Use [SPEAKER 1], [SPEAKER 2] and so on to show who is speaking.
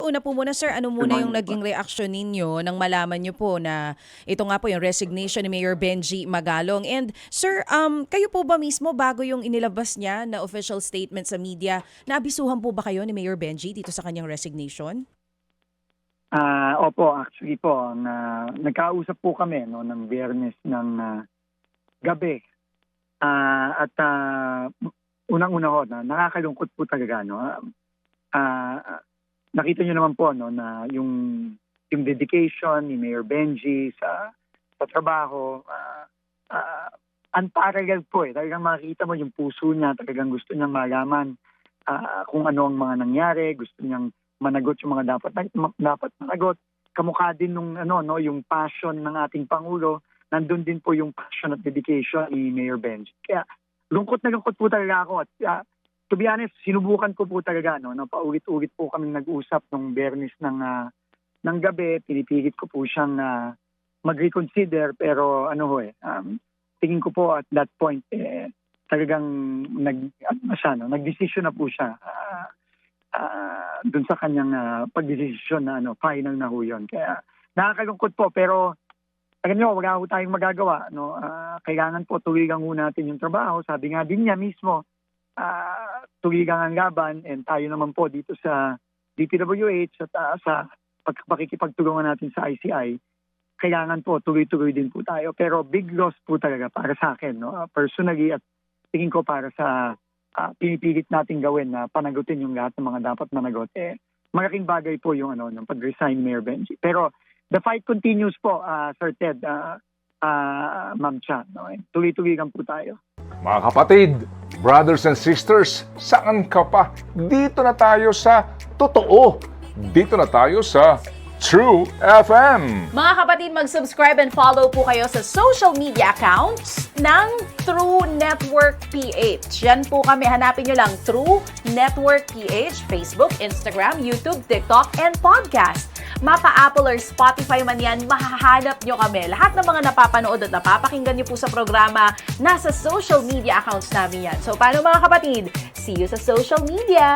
[SPEAKER 1] una po muna, sir, ano
[SPEAKER 2] Good
[SPEAKER 1] muna yung
[SPEAKER 2] morning po.
[SPEAKER 1] naging reaksyon ninyo nang malaman nyo po na ito nga po yung resignation ni Mayor Benji Magalong? And sir, kayo po ba mismo bago yung inilabas niya na official statement sa media, naabisuhan po ba kayo ni Mayor Benji dito sa kanyang resignation?
[SPEAKER 2] Opo, actually po, nagkausap po kami no, ng Biyernes ng gabi. Unang-una ho, nakakalungkot po talaga. No? Nakita nyo naman po no, na yung dedication ni Mayor Benji sa trabaho, unparalleled po eh. Talagang makikita mo yung puso niya, talagang gusto niyang malaman kung ano ang mga nangyari, gusto niyang managot yung mga dapat managot. Kamukha din nung yung passion ng ating Pangulo, nandun din po yung passion at dedication ni Mayor Benji. Kaya lungkot na lungkot po talaga ako at to be honest, sinubukan ko po talaga no, paulit-ulit po kaming nag-usap nung Biyernes ng gabi, pinipilit ko po siyang mag-reconsider pero tingin ko po at that point talagang nag-decision na po siya dun sa kanyang pag-desisyon na final na ho yun. Kaya nakakalungkot po pero wala ho tayong magagawa. No? Kailangan po tuloy lang ho natin yung trabaho. Sabi nga din niya mismo, tuloy lang ang laban and tayo naman po dito sa DPWH at sa pakikipagtulungan natin sa ICI, kailangan po tuloy-tuloy din po tayo. Pero big loss po talaga para sa akin. No? Personally at tingin ko para sa pinipilit natin gawin na panagutin yung lahat ng mga dapat managot. Malaking bagay po yung ng pag-resign ni Mayor Benji. Pero the fight continues po, Sir Ted, Ma'am Cha. No? Tuloy-tuloy lang po tayo.
[SPEAKER 3] Mga kapatid, brothers and sisters, saan ka pa? Dito na tayo sa totoo. Dito na tayo sa True FM.
[SPEAKER 4] Mga kapatid, mag-subscribe and follow po kayo sa social media accounts ng True Network PH. Yan po kami. Hanapin nyo lang True Network PH, Facebook, Instagram, YouTube, TikTok, and podcast. Mapa Apple or Spotify man yan, mahahanap nyo kami. Lahat ng mga napapanood at napapakinggan nyo po sa programa, nasa social media accounts namin yan. So, paano mga kapatid? See you sa social media!